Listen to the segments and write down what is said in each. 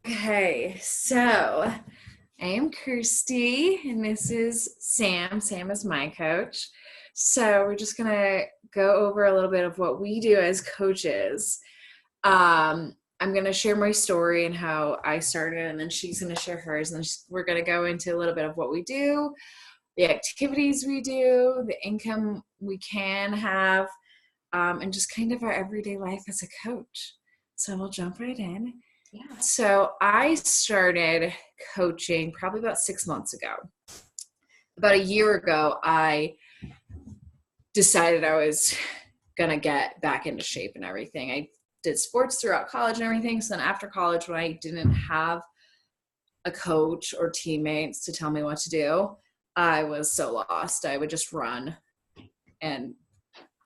Okay, so I am Kirsty, and this is Sam. Sam is my coach. So we're just gonna go over a little bit of what we do as coaches. I'm gonna share my story and how I started, and then she's gonna share hers, and then we're gonna go into a little bit of what we do, the activities we do, the income we can have, and just kind of our everyday life as a coach. So we'll jump right in. Yeah. So I started coaching probably about 6 months ago. About a year ago, I decided I was going to get back into shape and everything. I did sports throughout college and everything. So then after college, when I didn't have a coach or teammates to tell me what to do, I was so lost. I would just run, and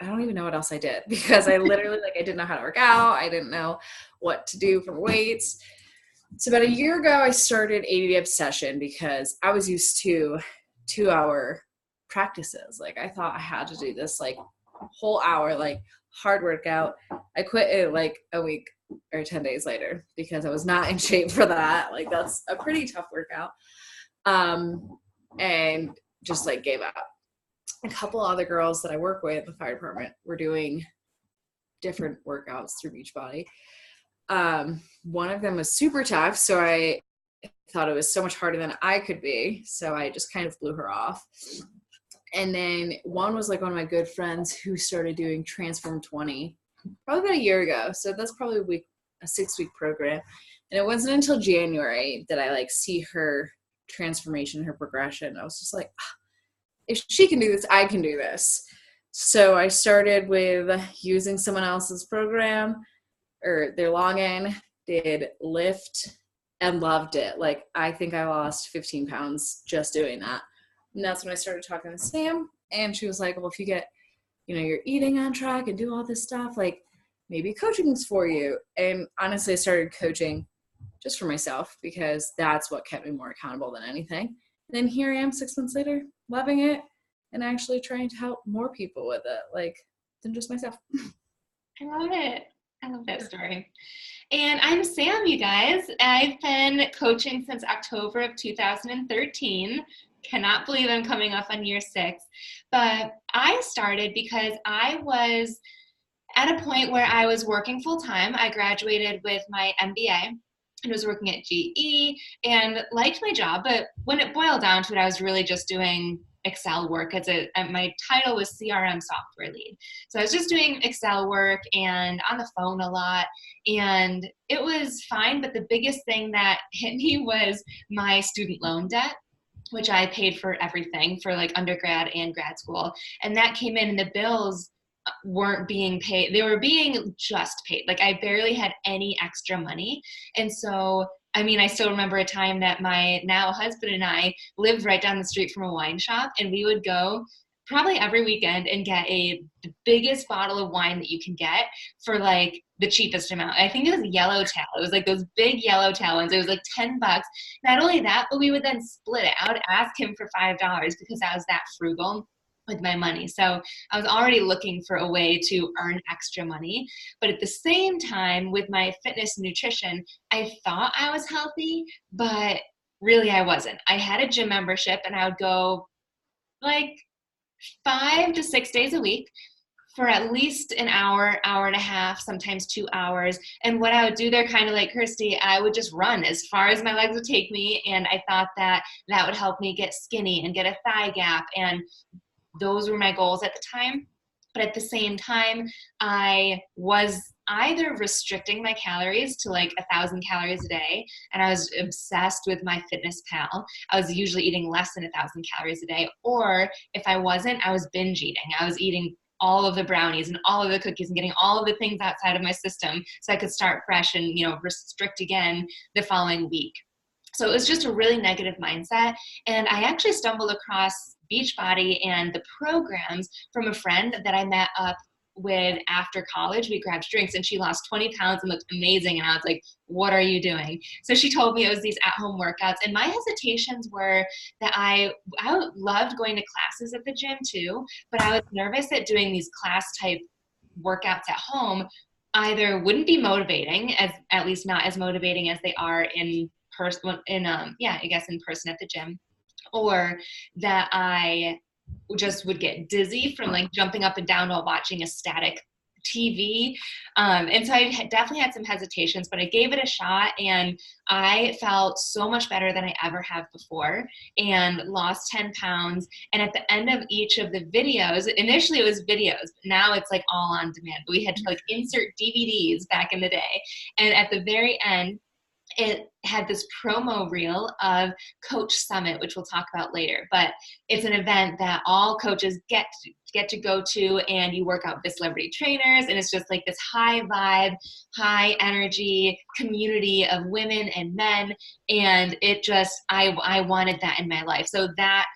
I don't even know what else I did because I literally, I didn't know how to work out. I didn't know what to do for weights. So about a year ago, I started ADD Obsession because I was used to 2-hour practices. I thought I had to do this whole hour, hard workout. I quit it a week or 10 days later because I was not in shape for that. That's a pretty tough workout. And just gave up. A couple other girls that I work with, the fire department, were doing different workouts through Beachbody. One of them was super tough, so I thought it was so much harder than I could be, so I just kind of blew her off. And then one was one of my good friends who started doing Transform 20 probably about a year ago, so that's probably a 6-week program. And it wasn't until January that I see her transformation, her progression. I was just like, if she can do this, I can do this. So I started with using someone else's program or their login, did lift, and loved it. I think I lost 15 pounds just doing that. And that's when I started talking to Sam, and she was like, well, if you get, your eating on track and do all this stuff, maybe coaching's for you. And honestly, I started coaching just for myself because that's what kept me more accountable than anything. And then here I am 6 months later, loving it and actually trying to help more people with it, than just myself. I love it. I love that story. And I'm Sam, you guys. I've been coaching since October of 2013. Cannot believe I'm coming up on year 6. But I started because I was at a point where I was working full time. I graduated with my MBA and was working at GE and liked my job. But when it boiled down to it, I was really just doing Excel work my title was CRM software lead. So I was just doing Excel work and on the phone a lot, and it was fine. But the biggest thing that hit me was my student loan debt, which I paid for everything for undergrad and grad school. And that came in and the bills weren't being paid. They were being just paid. I barely had any extra money. And so I still remember a time that my now husband and I lived right down the street from a wine shop, and we would go probably every weekend and get the biggest bottle of wine that you can get for the cheapest amount. I think it was Yellowtail. It was those big Yellowtail ones. It was $10. Not only that, but we would then split it. I would ask him for $5 because I was that frugal with my money. So I was already looking for a way to earn extra money. But at the same time, with my fitness and nutrition, I thought I was healthy, but really I wasn't. I had a gym membership and I would go 5 to 6 days a week for at least an hour, hour and a half, sometimes 2 hours. And what I would do there, kind of like Kirsty, I would just run as far as my legs would take me. And I thought that would help me get skinny and get a thigh gap. And those were my goals at the time. But at the same time, I was either restricting my calories to 1,000 calories a day, and I was obsessed with my fitness pal. I was usually eating less than 1,000 calories a day. Or if I wasn't, I was binge eating. I was eating all of the brownies and all of the cookies and getting all of the things outside of my system so I could start fresh and, restrict again the following week. So it was just a really negative mindset. And I actually stumbled across Beachbody and the programs from a friend that I met up with after college. We grabbed drinks and she lost 20 pounds and looked amazing. And I was like, what are you doing? So she told me it was these at-home workouts. And my hesitations were that I loved going to classes at the gym too, but I was nervous that doing these class type workouts at home either wouldn't be motivating, as at least not as motivating as they are in person, I guess in person at the gym, or that I just would get dizzy from like jumping up and down while watching a static TV. And so I definitely had some hesitations, but I gave it a shot and I felt so much better than I ever have before and lost 10 pounds. And at the end of each of the videos, initially it was videos, but now it's like all on demand. We had to like insert DVDs back in the day. And at the very end, it had this promo reel of Coach Summit, which we'll talk about later. But it's an event that all coaches get to go to, and you work out with celebrity trainers, and it's just like this high vibe, high energy community of women and men. And it just, I wanted that in my life. So that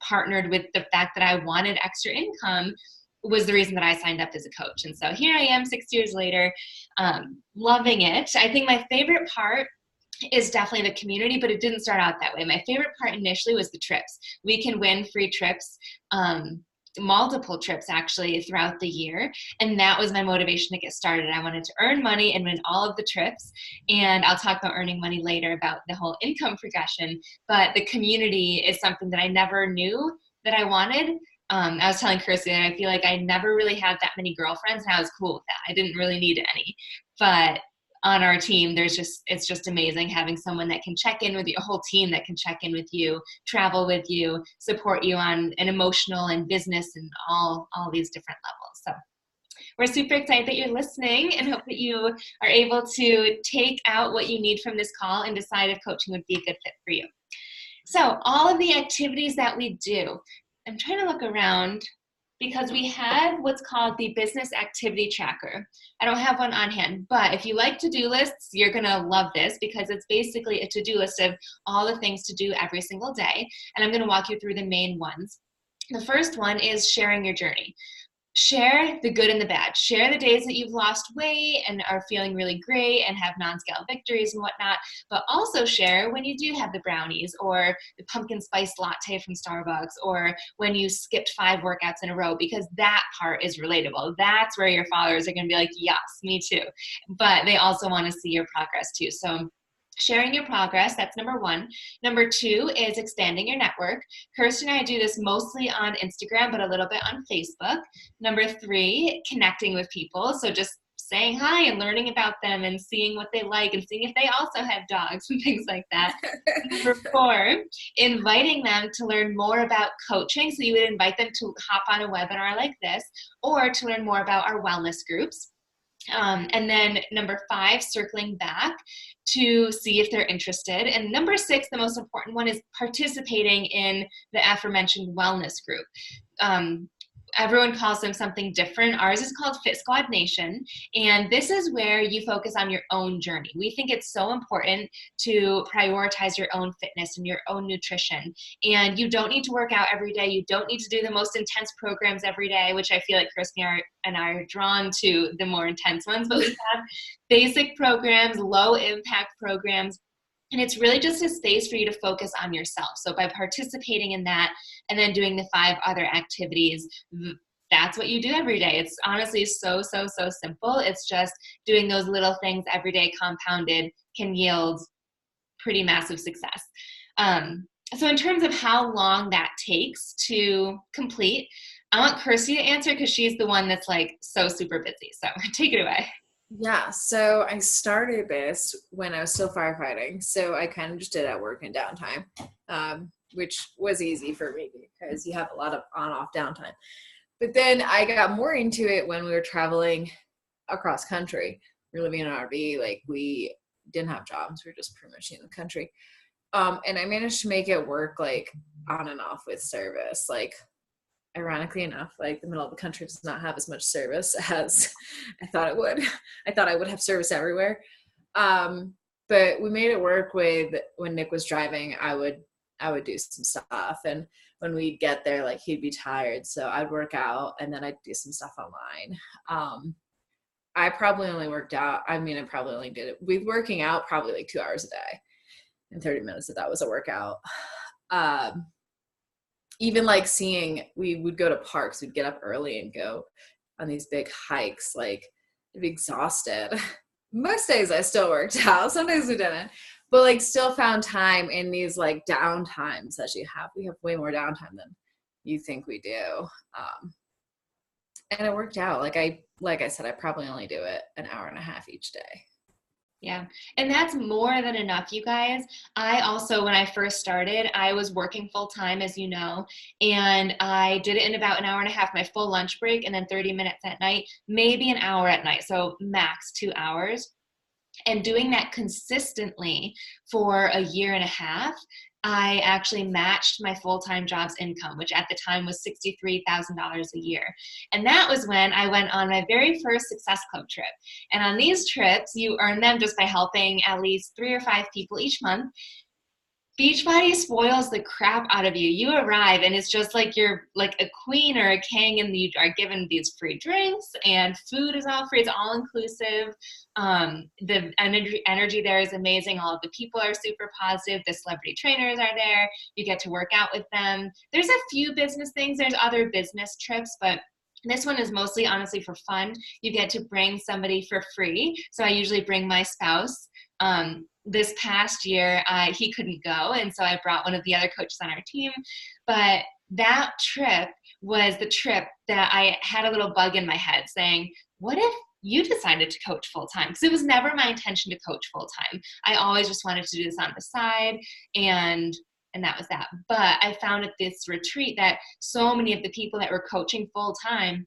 partnered with the fact that I wanted extra income was the reason that I signed up as a coach. And so here I am 6 years later, loving it. I think my favorite part is definitely the community, but it didn't start out that way. My favorite part initially was the trips. We can win free trips, multiple trips actually throughout the year. And that was my motivation to get started. I wanted to earn money and win all of the trips. And I'll talk about earning money later, about the whole income progression. But the community is something that I never knew that I wanted. I was telling Kirsty that I feel like I never really had that many girlfriends, and I was cool with that. I didn't really need any. But on our team, it's just amazing having someone that can check in with you, a whole team that can check in with you, travel with you, support you on an emotional and business and all these different levels. So we're super excited that you're listening and hope that you are able to take out what you need from this call and decide if coaching would be a good fit for you. So all of the activities that we do, I'm trying to look around because we have what's called the business activity tracker. I don't have one on hand, but if you like to-do lists, you're gonna love this because it's basically a to-do list of all the things to do every single day. And I'm gonna walk you through the main ones. The first one is sharing your journey. Share the good and the bad. Share the days that you've lost weight and are feeling really great and have non-scale victories and whatnot, but also share when you do have the brownies or the pumpkin spice latte from Starbucks or when you skipped 5 workouts in a row, because that part is relatable. That's where your followers are going to be like, yes, me too. But they also want to see your progress too. So sharing your progress, that's number 1. Number 2 is expanding your network. Kirsty and I do this mostly on Instagram, but a little bit on Facebook. Number 3, connecting with people. So just saying hi and learning about them and seeing what they like and seeing if they also have dogs and things like that. Number 4, inviting them to learn more about coaching. So you would invite them to hop on a webinar like this or to learn more about our wellness groups. And then number 5, circling back to see if they're interested. And number 6, the most important one, is participating in the aforementioned wellness group. Everyone calls them something different. Ours is called Fit Squad Nation. And this is where you focus on your own journey. We think it's so important to prioritize your own fitness and your own nutrition. And you don't need to work out every day. You don't need to do the most intense programs every day, which I feel like Kirsty and I are drawn to the more intense ones. But we have basic programs, low impact programs. And it's really just a space for you to focus on yourself. So by participating in that and then doing the 5 other activities, that's what you do every day. It's honestly so simple. It's just doing those little things every day compounded can yield pretty massive success. So in terms of how long that takes to complete, I want Kirsty to answer because she's the one that's like so super busy. So take it away. Yeah, so I started this when I was still firefighting. So I kind of just did it at work and downtime, which was easy for me because you have a lot of on-off downtime. But then I got more into it when we were traveling across country. We were living in an RV, like we didn't have jobs. We were just pretty much in the country. And I managed to make it work like on and off with service. Like, ironically enough, like the middle of the country does not have as much service as I thought it would. I thought I would have service everywhere. But we made it work with, when Nick was driving, I would do some stuff. And when we'd get there, like he'd be tired. So I'd work out and then I'd do some stuff online. I probably only worked out. I probably only did it with working out probably like 2 hours a day, and 30 minutes of that was a workout. Even like we would go to parks, we'd get up early and go on these big hikes. Like I'd be exhausted. Most days I still worked out. Some days we didn't. But like still found time in these like down times that you have. We have way more downtime than you think we do. And it worked out. Like I said, I probably only do it an hour and a half each day. Yeah. And that's more than enough, you guys. I also, when I first started, I was working full time, as you know, and I did it in about an hour and a half, my full lunch break, and then 30 minutes at night, maybe an hour at night. So max 2 hours. And doing that consistently for a year and a half, I actually matched my full-time job's income, which at the time was $63,000 a year. And that was when I went on my very first Success Club trip. And on these trips, you earn them just by helping at least 3 or 5 people each month. Beachbody spoils the crap out of you. You arrive and it's just like you're like a queen or a king, and you are given these free drinks and food is all free. It's all inclusive. The energy there is amazing. All of the people are super positive. The celebrity trainers are there. You get to work out with them. There's a few business things. There's other business trips, but this one is mostly honestly for fun. You get to bring somebody for free. So I usually bring my spouse. This past year, he couldn't go, and so I brought one of the other coaches on our team. But that trip was the trip that I had a little bug in my head saying, what if you decided to coach full-time? Because it was never my intention to coach full-time. I always just wanted to do this on the side, and that was that. But I found at this retreat that so many of the people that were coaching full-time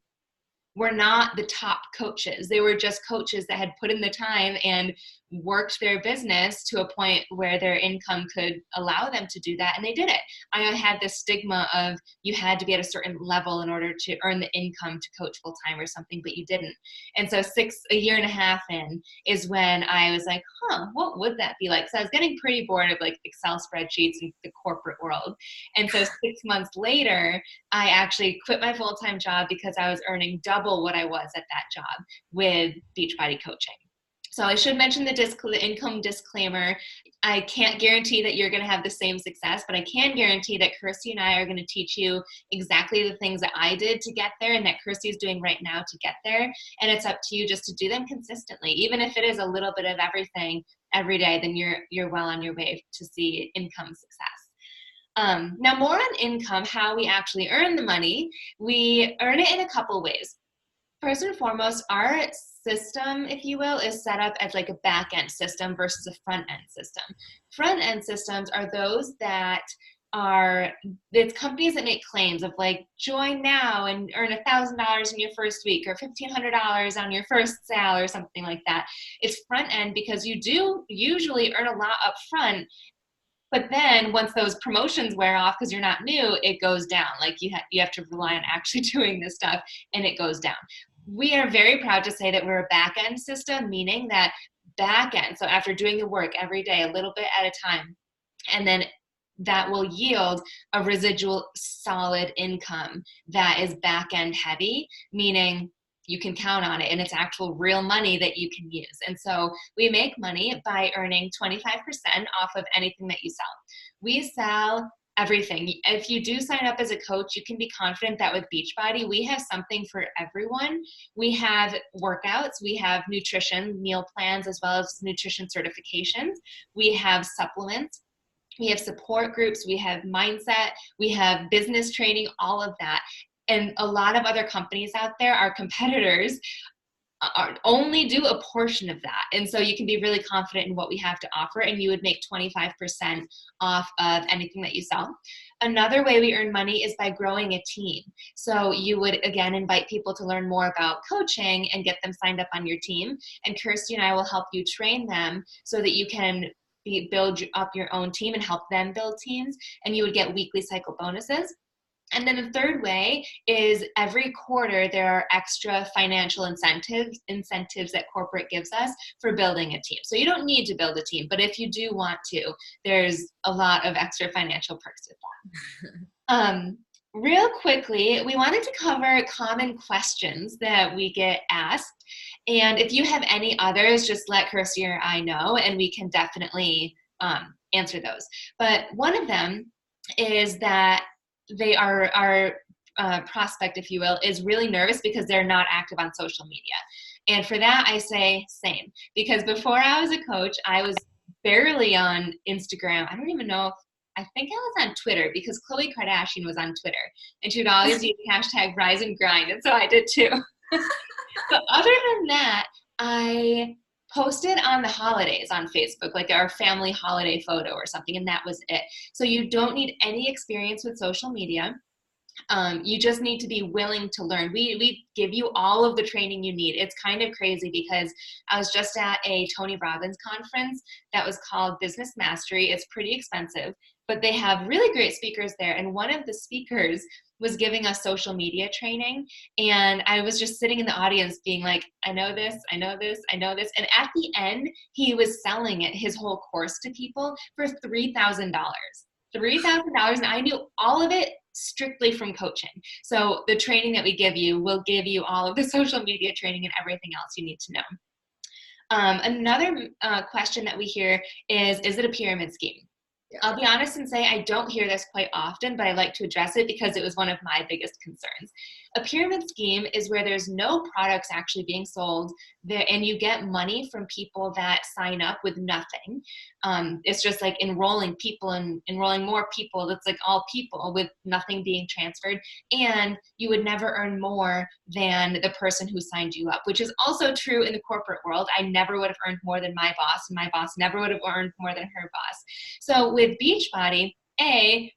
were not the top coaches. They were just coaches that had put in the time and worked their business to a point where their income could allow them to do that, and they did it. I had this stigma of you had to be at a certain level in order to earn the income to coach full time or something, but you didn't. And so a year and a half in is when I was like, what would that be like? So I was getting pretty bored of like Excel spreadsheets and the corporate world. And so 6 months later, I actually quit my full-time job because I was earning double what I was at that job with Beachbody coaching. So I should mention the income disclaimer. I can't guarantee that you're going to have the same success, but I can guarantee that Kirsty and I are going to teach you exactly the things that I did to get there and that Kirsty is doing right now to get there. And it's up to you just to do them consistently. Even if it is a little bit of everything every day, then you're well on your way to see income success. Now, more on income, how we actually earn the money. We earn it in a couple ways. First and foremost, our system, if you will, is set up as like a back-end system versus a front-end system. Front-end systems are those that it's companies that make claims of like, join now and earn $1,000 in your first week or $1,500 on your first sale or something like that. It's front-end because you do usually earn a lot up front. But then once those promotions wear off, because you're not new, it goes down. Like you have to rely on actually doing this stuff, and it goes down. We are very proud to say that we're a back-end system, meaning that back-end, so after doing the work every day, a little bit at a time, and then that will yield a residual solid income that is back-end heavy, meaning you can count on it and it's actual real money that you can use. And so we make money by earning 25% off of anything that you sell. We sell everything. If you do sign up as a coach, you can be confident that with Beachbody, we have something for everyone. We have workouts, we have nutrition, meal plans, as well as nutrition certifications. We have supplements. We have support groups, we have mindset, we have business training, all of that. And a lot of other companies out there, our competitors, only do a portion of that. And so you can be really confident in what we have to offer, and you would make 25% off of anything that you sell. Another way we earn money is by growing a team. So you would, again, invite people to learn more about coaching and get them signed up on your team. And Kirsty and I will help you train them so that you can build up your own team and help them build teams. And you would get weekly cycle bonuses. And then the third way is every quarter there are extra financial incentives that corporate gives us for building a team. So you don't need to build a team, but if you do want to, there's a lot of extra financial perks with that. Real quickly, we wanted to cover common questions that we get asked. And if you have any others, just let Kirsty or I know, and we can definitely answer those. But one of them is that our prospect, if you will, is really nervous because they're not active on social media. And for that, I say same. Because before I was a coach, I was barely on Instagram. I don't even know if, I think I was on Twitter because Khloe Kardashian was on Twitter. And she would always use hashtag rise and grind. And so I did too. But other than that, I posted on the holidays on Facebook, like our family holiday photo or something, and that was it. So you don't need any experience with social media. You just need to be willing to learn. We give you all of the training you need. It's kind of crazy because I was just at a Tony Robbins conference that was called Business Mastery. It's pretty expensive, but they have really great speakers there. And one of the speakers was giving us social media training. And I was just sitting in the audience being like, I know this, I know this, I know this. And at the end, he was selling his whole course to people for $3,000. $3,000, and I knew all of it strictly from coaching. So the training that we give you will give you all of the social media training and everything else you need to know. Another question that we hear is it a pyramid scheme? Yeah. I'll be honest and say I don't hear this quite often, but I like to address it because it was one of my biggest concerns. A pyramid scheme is where there's no products actually being sold there, and you get money from people that sign up with nothing. It's just like enrolling people and enrolling more people. That's like all people with nothing being transferred, and you would never earn more than the person who signed you up, which is also true in the corporate world. I never would have earned more than my boss, and my boss never would have earned more than her boss. So with Beachbody,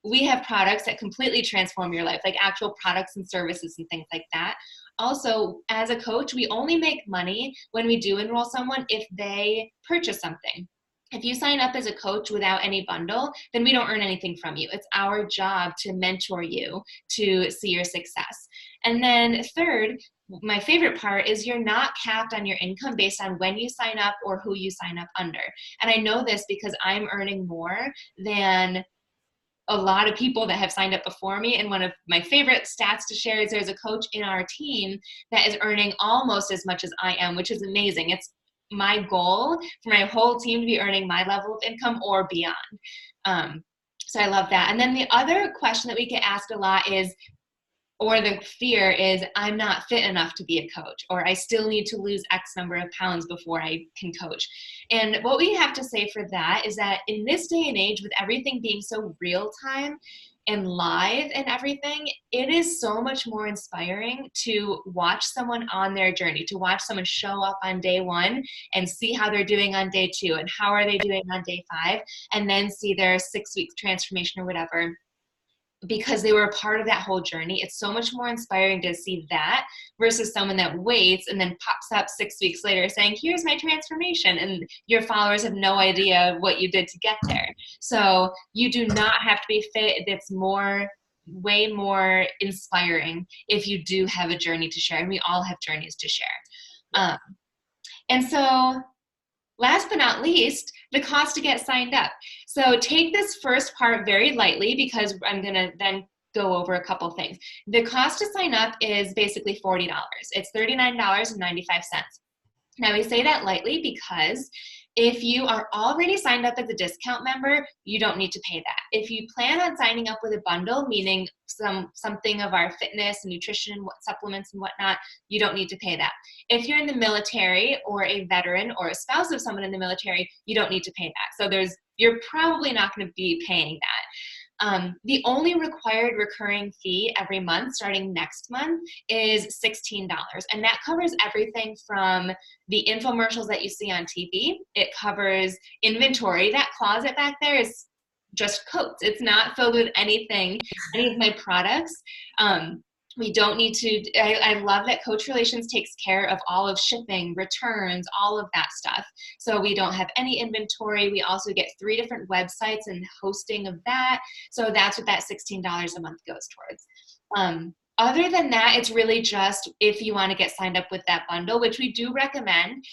we have products that completely transform your life, like actual products and services and things like that. Also, as a coach, we only make money when we do enroll someone if they purchase something. If you sign up as a coach without any bundle, then we don't earn anything from you. It's our job to mentor you to see your success. And then third, my favorite part is you're not capped on your income based on when you sign up or who you sign up under. And I know this because I'm earning more than a lot of people that have signed up before me. And one of my favorite stats to share is there's a coach in our team that is earning almost as much as I am, which is amazing. It's my goal for my whole team to be earning my level of income or beyond. So I love that. And then the other question that we get asked a lot is, or the fear is, I'm not fit enough to be a coach, or I still need to lose X number of pounds before I can coach. And what we have to say for that is that in this day and age, with everything being so real time and live and everything, it is so much more inspiring to watch someone on their journey, to watch someone show up on day 1 and see how they're doing on day 2 and how are they doing on day 5, and then see their 6-week transformation or whatever, because they were a part of that whole journey. It's so much more inspiring to see that versus someone that waits and then pops up 6 weeks later saying, here's my transformation, and your followers have no idea what you did to get there. So you do not have to be fit. It's way more inspiring if you do have a journey to share, and we all have journeys to share. And so last but not least, the cost to get signed up. So take this first part very lightly because I'm going to then go over a couple things. The cost to sign up is basically $40. It's $39.95. Now we say that lightly because if you are already signed up as a discount member, you don't need to pay that. If you plan on signing up with a bundle, meaning something of our fitness and nutrition supplements and whatnot, you don't need to pay that. If you're in the military or a veteran or a spouse of someone in the military, you don't need to pay that. So you're probably not going to be paying that. The only required recurring fee every month starting next month is $16. And that covers everything from the infomercials that you see on TV. It covers inventory. That closet back there is just coats. It's not filled with anything, any of my products. We don't need to, I love that Coach Relations takes care of all of shipping, returns, all of that stuff. So we don't have any inventory. We also get 3 different websites and hosting of that. So that's what that $16 a month goes towards. Other than that, it's really just if you want to get signed up with that bundle, which we do recommend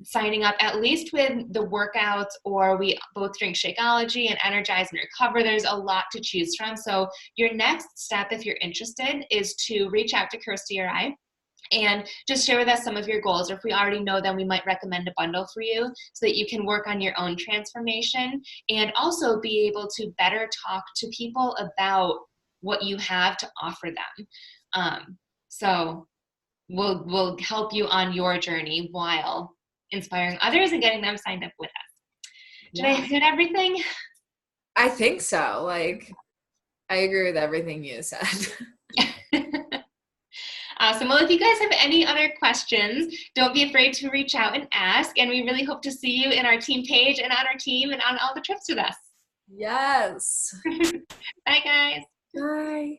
signing up at least with the workouts, or we both drink Shakeology and Energize and Recover. There's a lot to choose from. So your next step, if you're interested, is to reach out to Kirsty or I and just share with us some of your goals. Or if we already know them, we might recommend a bundle for you so that you can work on your own transformation and also be able to better talk to people about what you have to offer them. So will help you on your journey while inspiring others and getting them signed up with us. Did I hit everything? I think so. Like, I agree with everything you said. Awesome. Well, if you guys have any other questions, don't be afraid to reach out and ask. And we really hope to see you in our team page and on our team and on all the trips with us. Yes. Bye, guys. Bye.